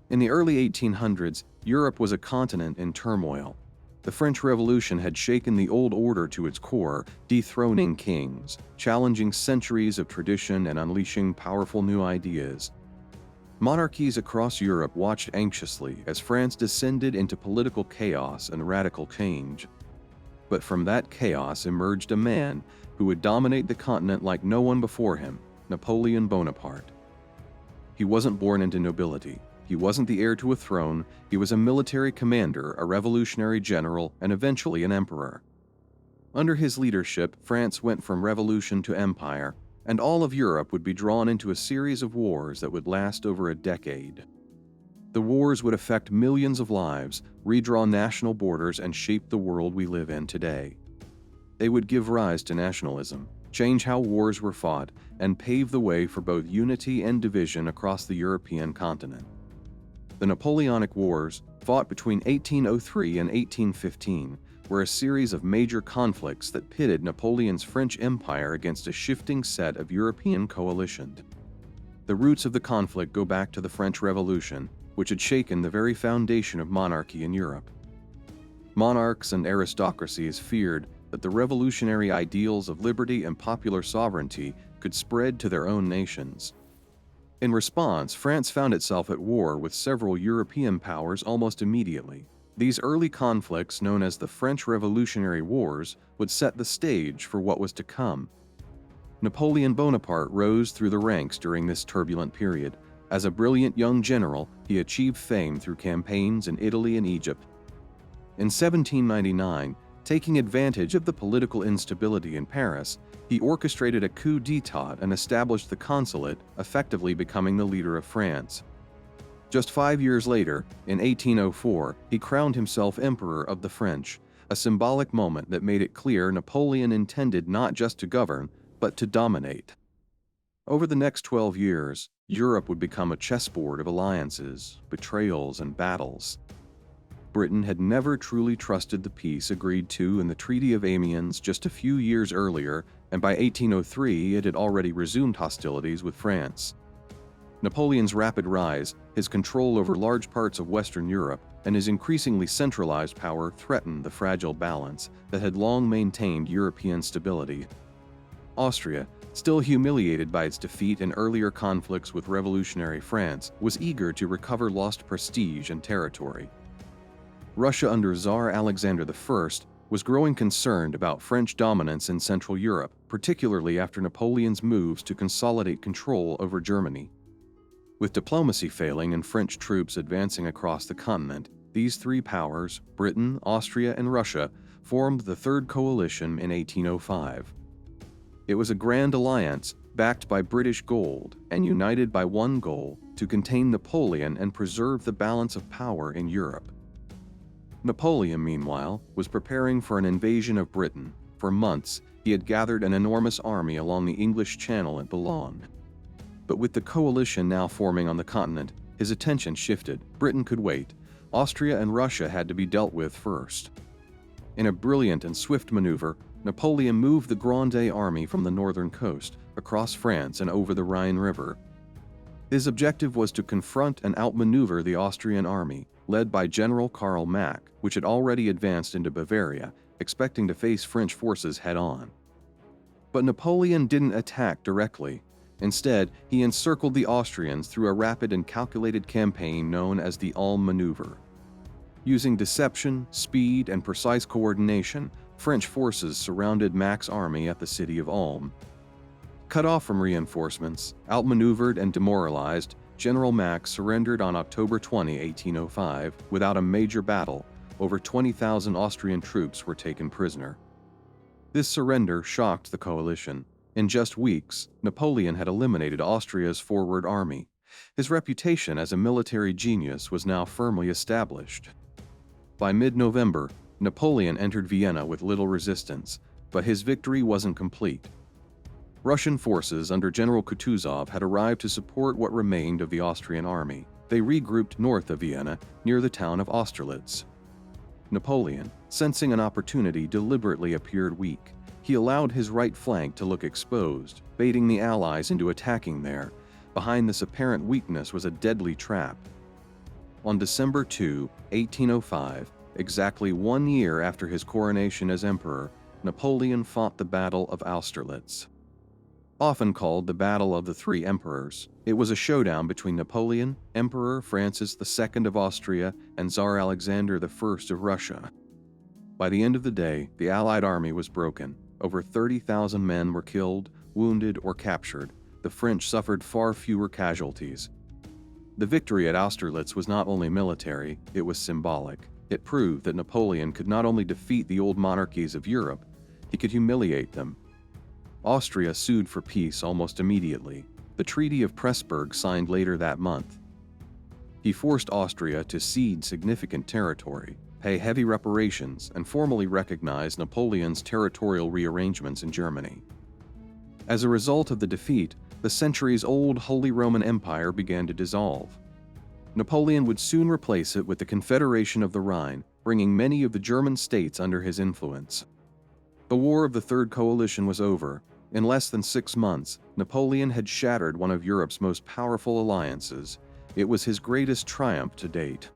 In the early 1800s, Europe was a continent in turmoil. The French Revolution had shaken the old order to its core, dethroning kings, challenging centuries of tradition and unleashing powerful new ideas. Monarchies across Europe watched anxiously as France descended into political chaos and radical change. But from that chaos emerged a man who would dominate the continent like no one before him, Napoleon Bonaparte. He wasn't born into nobility. He wasn't the heir to a throne. He was a military commander, a revolutionary general, and eventually an emperor. Under his leadership, France went from revolution to empire, and all of Europe would be drawn into a series of wars that would last over a decade. The wars would affect millions of lives, redraw national borders, and shape the world we live in today. They would give rise to nationalism, change how wars were fought, and pave the way for both unity and division across the European continent. The Napoleonic Wars, fought between 1803 and 1815, were a series of major conflicts that pitted Napoleon's French Empire against a shifting set of European coalitions. The roots of the conflict go back to the French Revolution, which had shaken the very foundation of monarchy in Europe. Monarchs and aristocracies feared that the revolutionary ideals of liberty and popular sovereignty could spread to their own nations. In response, France found itself at war with several European powers almost immediately. These early conflicts, known as the French Revolutionary Wars, would set the stage for what was to come. Napoleon Bonaparte rose through the ranks during this turbulent period. As a brilliant young general, he achieved fame through campaigns in Italy and Egypt. In 1799, taking advantage of the political instability in Paris, he orchestrated a coup d'état and established the consulate, effectively becoming the leader of France. Just 5 years later, in 1804, he crowned himself Emperor of the French, a symbolic moment that made it clear Napoleon intended not just to govern, but to dominate. Over the next 12 years, Europe would become a chessboard of alliances, betrayals, and battles. Britain had never truly trusted the peace agreed to in the Treaty of Amiens just a few years earlier, and by 1803 it had already resumed hostilities with France. Napoleon's rapid rise, his control over large parts of Western Europe, and his increasingly centralized power threatened the fragile balance that had long maintained European stability. Austria, still humiliated by its defeat in earlier conflicts with revolutionary France, was eager to recover lost prestige and territory. Russia under Tsar Alexander I was growing concerned about French dominance in Central Europe, particularly after Napoleon's moves to consolidate control over Germany. With diplomacy failing and French troops advancing across the continent, these three powers, Britain, Austria, and Russia, formed the Third Coalition in 1805. It was a grand alliance backed by British gold and united by one goal: to contain Napoleon and preserve the balance of power in Europe. Napoleon, meanwhile, was preparing for an invasion of Britain. For months, he had gathered an enormous army along the English Channel at Boulogne. But with the coalition now forming on the continent, his attention shifted. Britain could wait. Austria and Russia had to be dealt with first. In a brilliant and swift maneuver, Napoleon moved the Grande Armée from the northern coast, across France and over the Rhine River. His objective was to confront and outmaneuver the Austrian army, led by General Karl Mack, which had already advanced into Bavaria, expecting to face French forces head-on. But Napoleon didn't attack directly. Instead, he encircled the Austrians through a rapid and calculated campaign known as the Ulm Maneuver. Using deception, speed, and precise coordination, French forces surrounded Mack's army at the city of Ulm. Cut off from reinforcements, outmaneuvered and demoralized, General Mack surrendered on October 20, 1805, without a major battle. Over 20,000 Austrian troops were taken prisoner. This surrender shocked the coalition. In just weeks, Napoleon had eliminated Austria's forward army. His reputation as a military genius was now firmly established. By mid-November, Napoleon entered Vienna with little resistance, but his victory wasn't complete. Russian forces under General Kutuzov had arrived to support what remained of the Austrian army. They regrouped north of Vienna, near the town of Austerlitz. Napoleon, sensing an opportunity, deliberately appeared weak. He allowed his right flank to look exposed, baiting the Allies into attacking there. Behind this apparent weakness was a deadly trap. On December 2, 1805, exactly 1 year after his coronation as emperor, Napoleon fought the Battle of Austerlitz. Often called the Battle of the Three Emperors, it was a showdown between Napoleon, Emperor Francis II of Austria, and Tsar Alexander I of Russia. By the end of the day, the Allied army was broken. Over 30,000 men were killed, wounded, or captured. The French suffered far fewer casualties. The victory at Austerlitz was not only military, it was symbolic. It proved that Napoleon could not only defeat the old monarchies of Europe, he could humiliate them. Austria sued for peace almost immediately. The Treaty of Pressburg signed later that month. He forced Austria to cede significant territory, pay heavy reparations, and formally recognize Napoleon's territorial rearrangements in Germany. As a result of the defeat, the centuries-old Holy Roman Empire began to dissolve. Napoleon would soon replace it with the Confederation of the Rhine, bringing many of the German states under his influence. The War of the Third Coalition was over. In less than 6 months, Napoleon had shattered one of Europe's most powerful alliances. It was his greatest triumph to date.